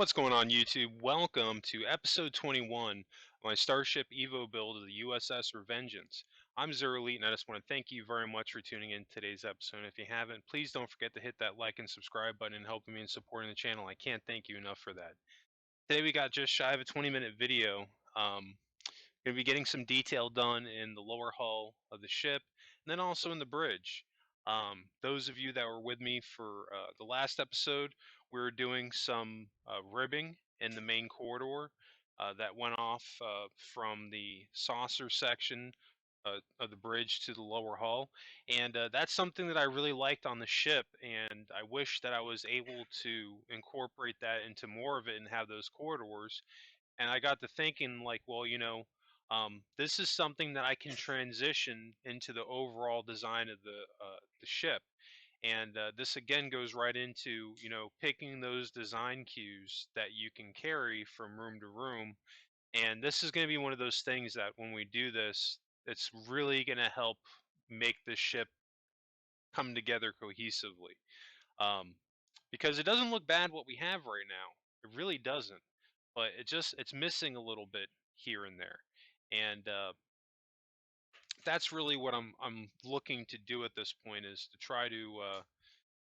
What's going on, YouTube? Welcome to episode 21 of my Starship Evo build of the U.S.S. Revengeance. I'm Zerelite, and I just want to thank you very much for tuning in to today's episode. And if you haven't, please don't forget to hit that like and subscribe button and helping me in supporting the channel. I can't thank you enough for that. Today we got just shy of a 20-minute video. Going to be getting some detail done in the lower hull of the ship, and then also in the bridge. Those of you that were with me for the last episode, we were doing some ribbing in the main corridor that went off from the saucer section of the bridge to the lower hull, and that's something that I really liked on the ship, and I wish that I was able to incorporate that into more of it and have those corridors. And I got to thinking, like, well, this is something that I can transition into the overall design of the ship. And this again goes right into picking those design cues that you can carry from room to room. And this is going to be one of those things that when we do this, it's really going to help make the ship come together cohesively. Um, because it doesn't look bad what we have right now. It really doesn't, but it's missing a little bit here and there, and that's really what I'm looking to do at this point, is to try to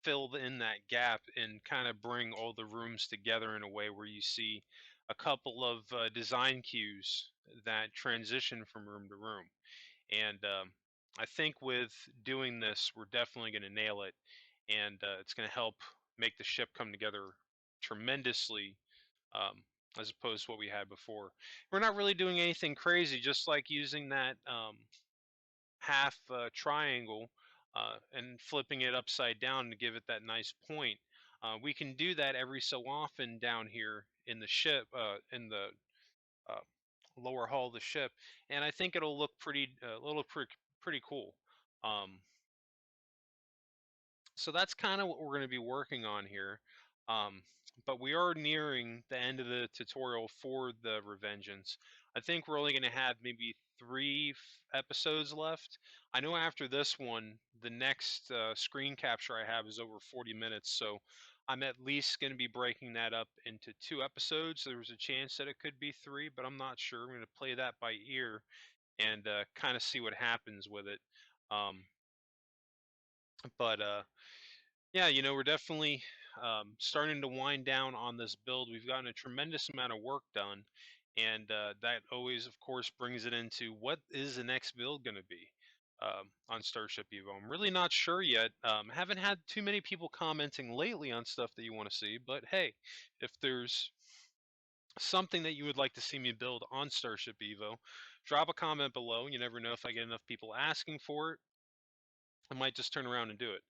fill in that gap and kind of bring all the rooms together in a way where you see a couple of design cues that transition from room to room. And I think with doing this, we're definitely going to nail it, and it's going to help make the ship come together tremendously, um, as opposed to what we had before. We're not really doing anything crazy, just like using that half triangle and flipping it upside down to give it that nice point. We can do that every so often down here in the ship, in the uh, lower hull of the ship, and I think it'll look pretty cool. Um, so that's kind of what we're going to be working on here. Um, but we are nearing the end of the tutorial for the Revengeance. I think we're only going to have maybe three episodes left. I know after this one, the next screen capture I have is over 40 minutes, so I'm at least going to be breaking that up into two episodes. There's a chance that it could be three, but I'm not sure. I'm going to play that by ear and kind of see what happens with it. Um, but yeah, we're definitely starting to wind down on this build. We've gotten a tremendous amount of work done, and that always, of course, brings it into what is the next build going to be on Starship Evo. I'm really not sure yet. Haven't had too many people commenting lately on stuff that you want to see, but hey, if there's something that you would like to see me build on Starship Evo, drop a comment below. You never know, if I get enough people asking for it, I might just turn around and do it.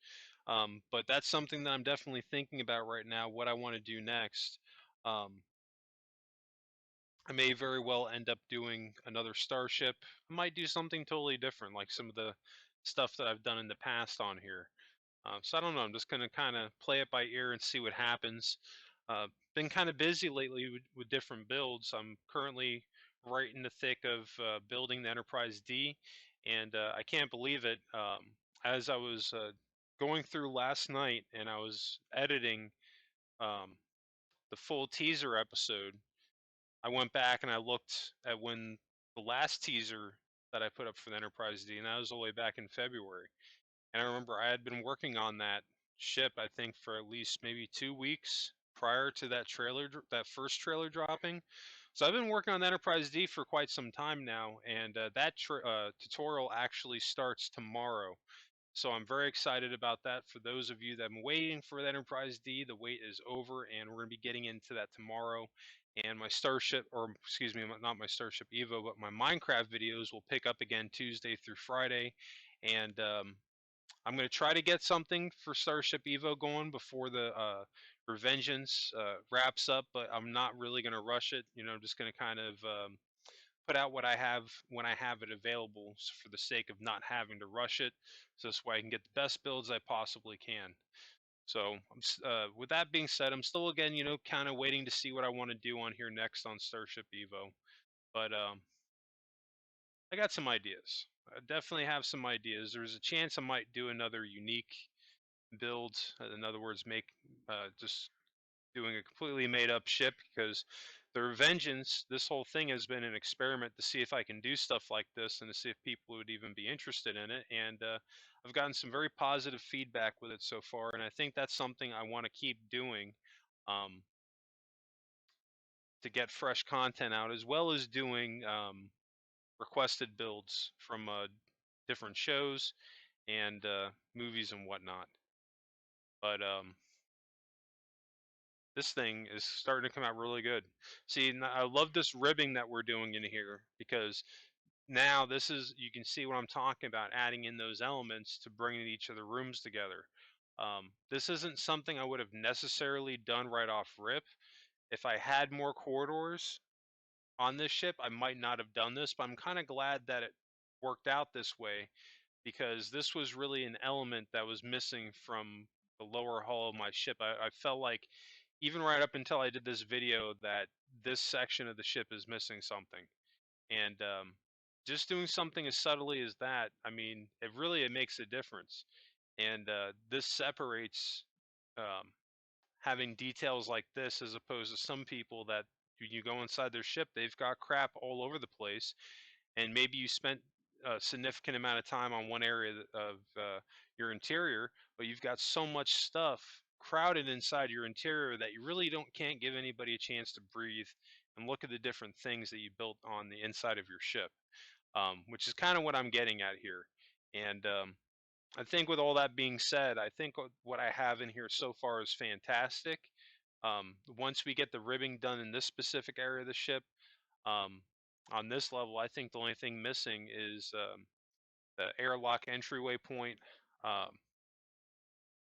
But that's something that I'm definitely thinking about right now, what I want to do next. Um, I may very well end up doing another Starship. I might do something totally different, like some of the stuff that I've done in the past on here. So I don't know. I'm just going to kind of play it by ear and see what happens. Been kind of busy lately with different builds. I'm currently right in the thick of building the Enterprise D, and I can't believe it. As I was going through last night and I was editing um, the full teaser episode, I went back and I looked at when the last teaser that I put up for the Enterprise D, and that was all the way back in February. And I remember I had been working on that ship, I think, for at least maybe 2 weeks prior to that that first trailer dropping. So I've been working on the Enterprise D for quite some time now, and that tutorial actually starts tomorrow. So I'm very excited about that. For those of you that have been waiting for the Enterprise D, the wait is over, and we're going to be getting into that tomorrow. And my Starship, or excuse me, not my Starship Evo, but my Minecraft videos will pick up again Tuesday through Friday. And I'm going to try to get something for Starship Evo going before the Revengeance wraps up, but I'm not really going to rush it. I'm just going to kind of put out what I have when I have it available, for the sake of not having to rush it, so this way I can get the best builds I possibly can. So with that being said, I'm still, again, kind of waiting to see what I want to do on here next on Starship Evo. But I got some ideas. I definitely have some ideas. There's a chance I might do another unique build. In other words, make just doing a completely made up ship, because the Revengeance, this whole thing has been an experiment to see if I can do stuff like this and to see if people would even be interested in it. And I've gotten some very positive feedback with it so far, and I think that's something I want to keep doing, um, to get fresh content out, as well as doing requested builds from different shows and movies and whatnot. But this thing is starting to come out really good. See, I love this ribbing that we're doing in here, because now this is, you can see what I'm talking about, adding in those elements to bringing each of the rooms together. This isn't something I would have necessarily done right off rip. If I had more corridors on this ship, I might not have done this, but I'm kind of glad that it worked out this way, because this was really an element that was missing from the lower hull of my ship. I felt like, even right up until I did this video, that this section of the ship is missing something. And just doing something as subtly as that, I mean, it makes a difference. And this separates um, having details like this, as opposed to some people that you go inside their ship, they've got crap all over the place, and maybe you spent a significant amount of time on one area of your interior, but you've got so much stuff crowded inside your interior that you really can't give anybody a chance to breathe and look at the different things that you built on the inside of your ship, which is kind of what I'm getting at here. And I think, with all that being said, I think what I have in here so far is fantastic. Once we get the ribbing done in this specific area of the ship, um, on this level, I think the only thing missing is the airlock entryway point, um,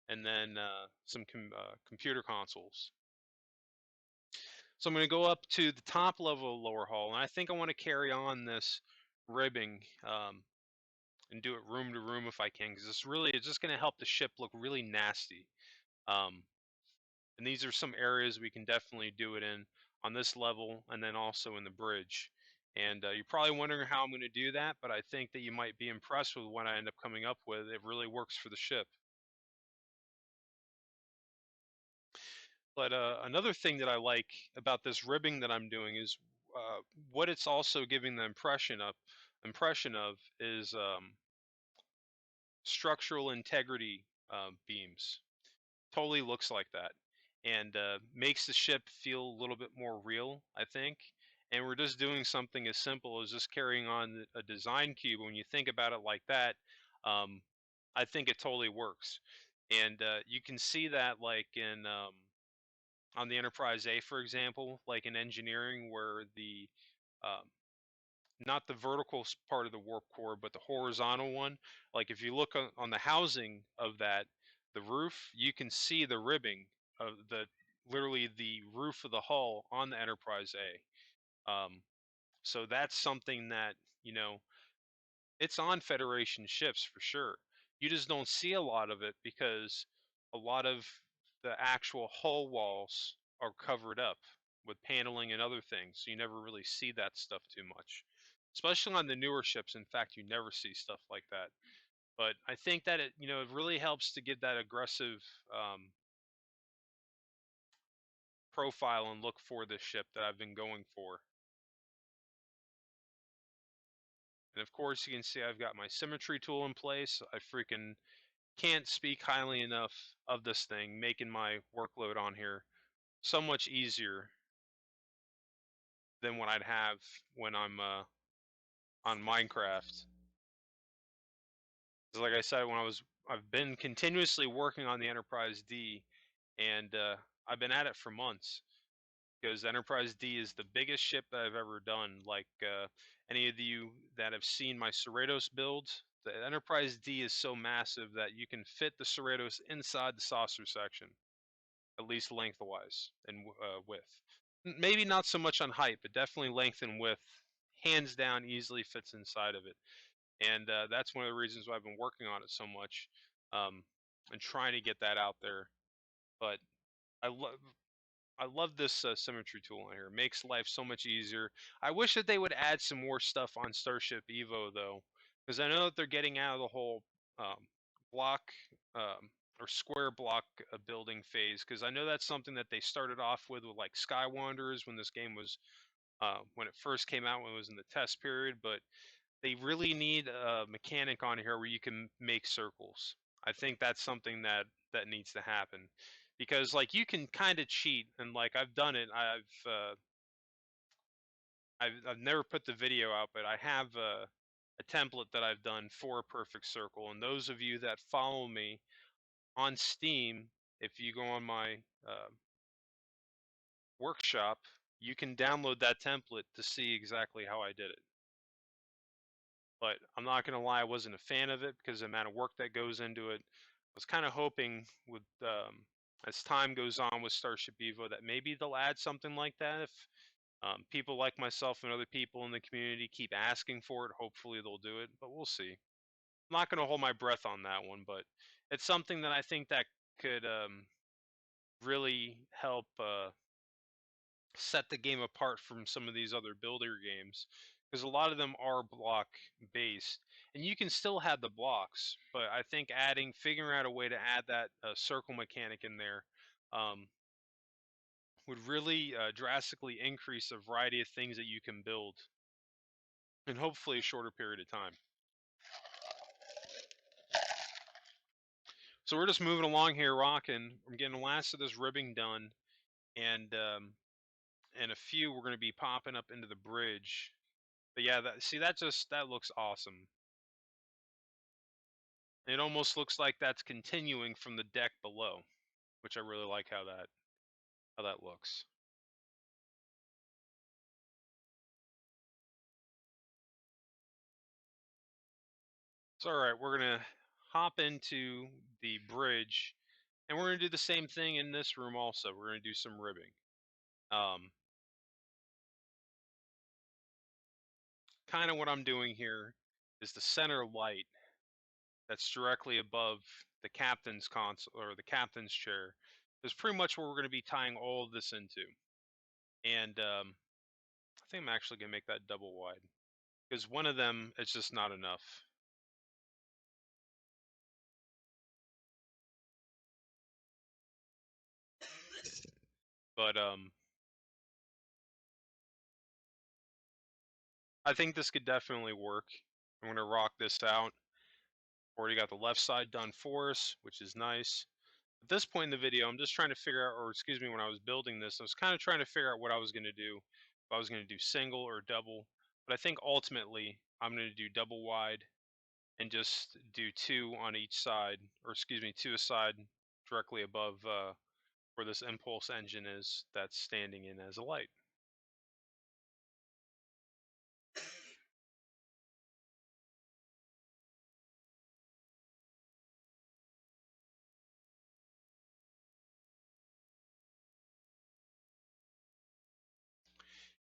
and then some computer consoles. So I'm going to go up to the top level of lower hull, and I think I want to carry on this ribbing, and do it room to room if I can, because it's just going to help the ship look really nasty. Um, and these are some areas we can definitely do it in, on this level, and then also in the bridge. And you're probably wondering how I'm going to do that, but I think that you might be impressed with what I end up coming up with. It really works for the ship. But another thing that I like about this ribbing that I'm doing is, what it's also giving the impression of is structural integrity beams. Totally looks like that, and makes the ship feel a little bit more real, I think. And we're just doing something as simple as just carrying on a design cube. When you think about it like that, um, I think it totally works. And you can see that, like, in on the Enterprise A, for example, like in engineering, where the um, not the vertical part of the warp core, but the horizontal one. Like, if you look on the housing of that, the roof, you can see the ribbing of literally the roof of the hull on the Enterprise A. So that's something that, you know, it's on Federation ships for sure. You just don't see a lot of it, because a lot of the actual hull walls are covered up with paneling and other things. So you never really see that stuff too much, especially on the newer ships. In fact, you never see stuff like that. But I think that it really helps to give that aggressive profile and look for this ship that I've been going for. And of course, you can see I've got my symmetry tool in place. I freaking can't speak highly enough of this thing, making my workload on here so much easier than what I'd have when I'm on Minecraft. Because, like I said, I've been continuously working on the Enterprise D, and I've been at it for months, because Enterprise D is the biggest ship that I've ever done. Like, any of you that have seen my Cerritos build, the Enterprise D is so massive that you can fit the Cerritos inside the saucer section, at least lengthwise and width. Maybe not so much on height, but definitely length and width. Hands down, easily fits inside of it, and that's one of the reasons why I've been working on it so much, um, and trying to get that out there. But I love I love this symmetry tool in here. It makes life so much easier. I wish that they would add some more stuff on Starship Evo, though, because I know that they're getting out of the whole block or square block building phase, because I know that's something that they started off with like Sky Wanderers when this game was when it first came out, when it was in the test period. But they really need a mechanic on here where you can make circles. I think that's something that needs to happen, because like you can kind of cheat, and like I've done it. I've never put the video out, but I have a template that I've done for a perfect circle. And those of you that follow me on Steam, if you go on my workshop, you can download that template to see exactly how I did it. But I'm not going to lie, I wasn't a fan of it because the amount of work that goes into it. I was kind of hoping with as time goes on with Starship Evo that maybe they'll add something like that. If people like myself and other people in the community keep asking for it, hopefully they'll do it, but we'll see. I'm not going to hold my breath on that one, but it's something that I think that could really help set the game apart from some of these other builder games, because a lot of them are block based, and you can still have the blocks, but I think figuring out a way to add that circle mechanic in there um, would really drastically increase the variety of things that you can build in hopefully a shorter period of time. So we're just moving along here, rocking. I'm getting the last of this ribbing done, and in a few we're going to be popping up into the bridge. But yeah, that looks awesome. It almost looks like that's continuing from the deck below, which I really like how that looks. So all right, we're gonna hop into the bridge, and we're gonna do the same thing in this room also. We're gonna do some ribbing. Kind of what I'm doing here is the center light that's directly above the captain's console or the captain's chair is pretty much where we're going to be tying all of this into. And I think I'm actually going to make that double wide, because one of them is just not enough. But I think this could definitely work. I'm going to rock this out. Already got the left side done for us, which is nice. At this point in the video, I'm just trying to figure out, or excuse me, when I was building this, I was kind of trying to figure out what I was going to do. If I was going to do single or double. But I think ultimately, I'm going to do double wide and just do two on each side, or excuse me, two aside directly above where this impulse engine is that's standing in as a light.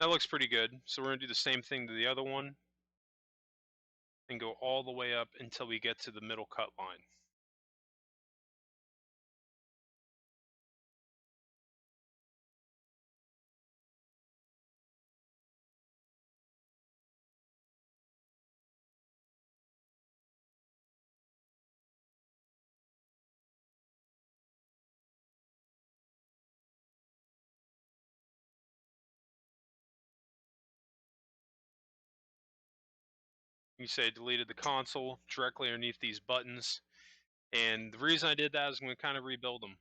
That looks pretty good. So we're going to do the same thing to the other one and go all the way up until we get to the middle cut line. You say deleted the console directly underneath these buttons. And the reason I did that is I'm going to kind of rebuild them.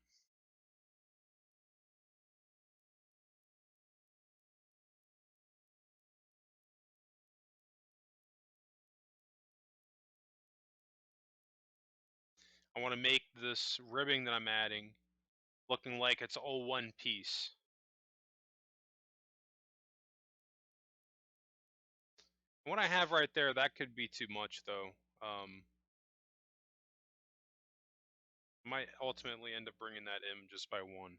I want to make this ribbing that I'm adding looking like it's all one piece. What I have right there, that could be too much though. Might ultimately end up bringing that in just by one.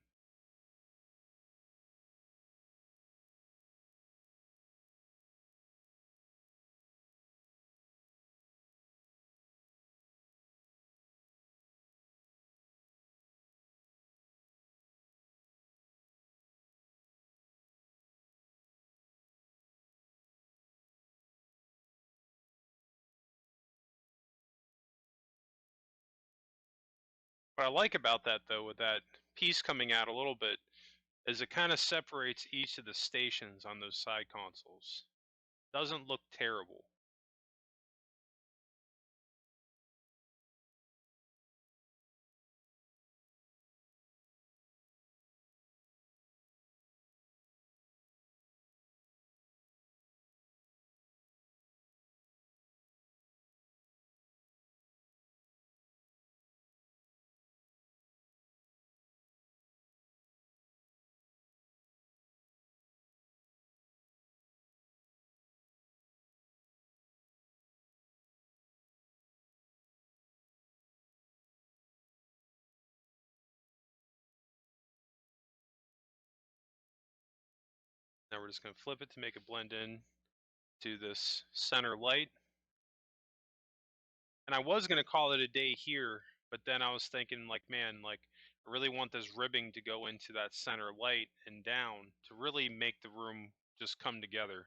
What I like about that, though, with that piece coming out a little bit, is it kind of separates each of the stations on those side consoles. Doesn't look terrible. Now we're just going to flip it to make it blend in to this center light. And I was going to call it a day here, but then I was thinking, like, man, like, I really want this ribbing to go into that center light and down to really make the room just come together.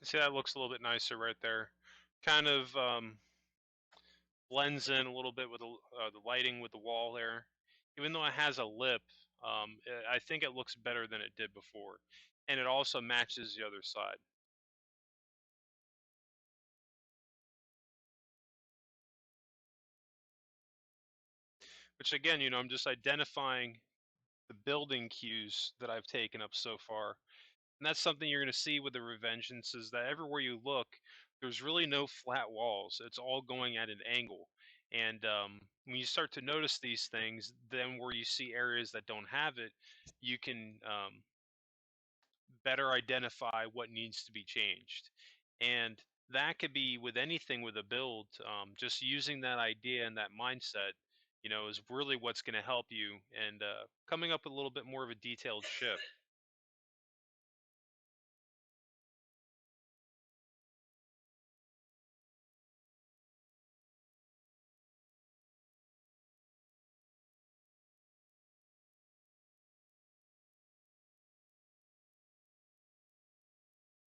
See, that looks a little bit nicer right there. Kind of blends in a little bit with the lighting with the wall there. Even though it has a lip, I think it looks better than it did before. And it also matches the other side. Which again, I'm just identifying the building cues that I've taken up so far. And that's something you're going to see with the Revengeance is that everywhere you look, there's really no flat walls. It's all going at an angle. And when you start to notice these things, then where you see areas that don't have it, you can better identify what needs to be changed. And that could be with anything with a build. Just using that idea and that mindset, is really what's going to help you and coming up with a little bit more of a detailed ship.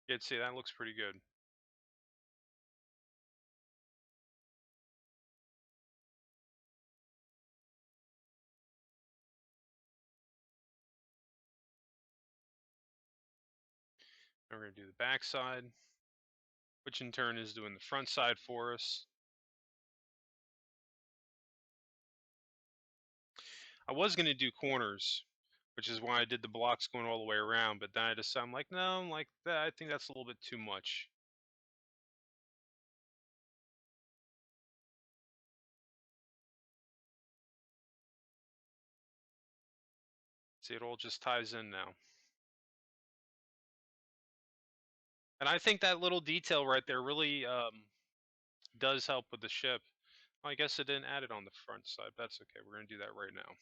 You'd see that looks pretty good. We're going to do the back side, which in turn is doing the front side for us. I was going to do corners, which is why I did the blocks going all the way around, but then I decided, I'm like, no, I'm like, that, I think that's a little bit too much. See, it all just ties in now. And I think that little detail right there really does help with the ship. Well, I guess it didn't add it on the front side. That's okay. We're going to do that right now.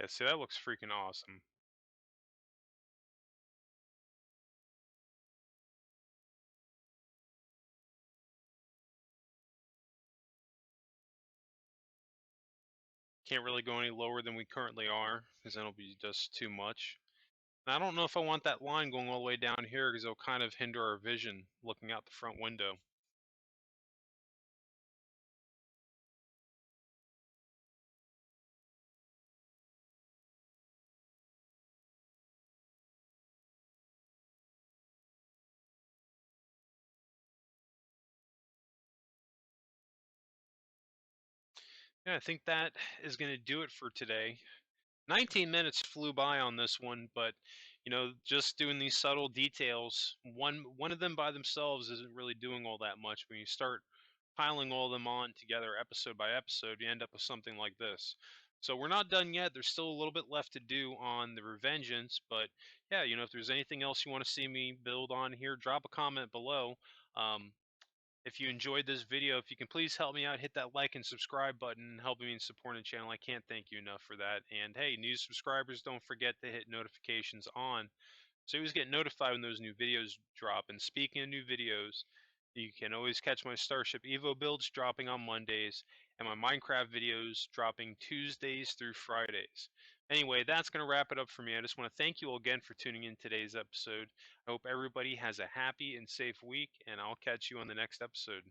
Yeah, see, that looks freaking awesome. Can't really go any lower than we currently are, because then it'll be just too much. And I don't know if I want that line going all the way down here, because it'll kind of hinder our vision looking out the front window. Yeah, I think that is going to do it for today. 19 minutes flew by on this one, but just doing these subtle details, one of them by themselves isn't really doing all that much. When you start piling all of them on together episode by episode, you end up with something like this. So we're not done yet. There's still a little bit left to do on the Revengeance, but yeah, if there's anything else you want to see me build on here, drop a comment below. Um, if you enjoyed this video, if you can please help me out, hit that like and subscribe button, helping me in supporting the channel. I can't thank you enough for that. And hey, new subscribers, don't forget to hit notifications on so you always get notified when those new videos drop. And speaking of new videos, you can always catch my Starship Evo builds dropping on Mondays and my Minecraft videos dropping Tuesdays through Fridays. Anyway, that's going to wrap it up for me. I just want to thank you all again for tuning in today's episode. I hope everybody has a happy and safe week, and I'll catch you on the next episode.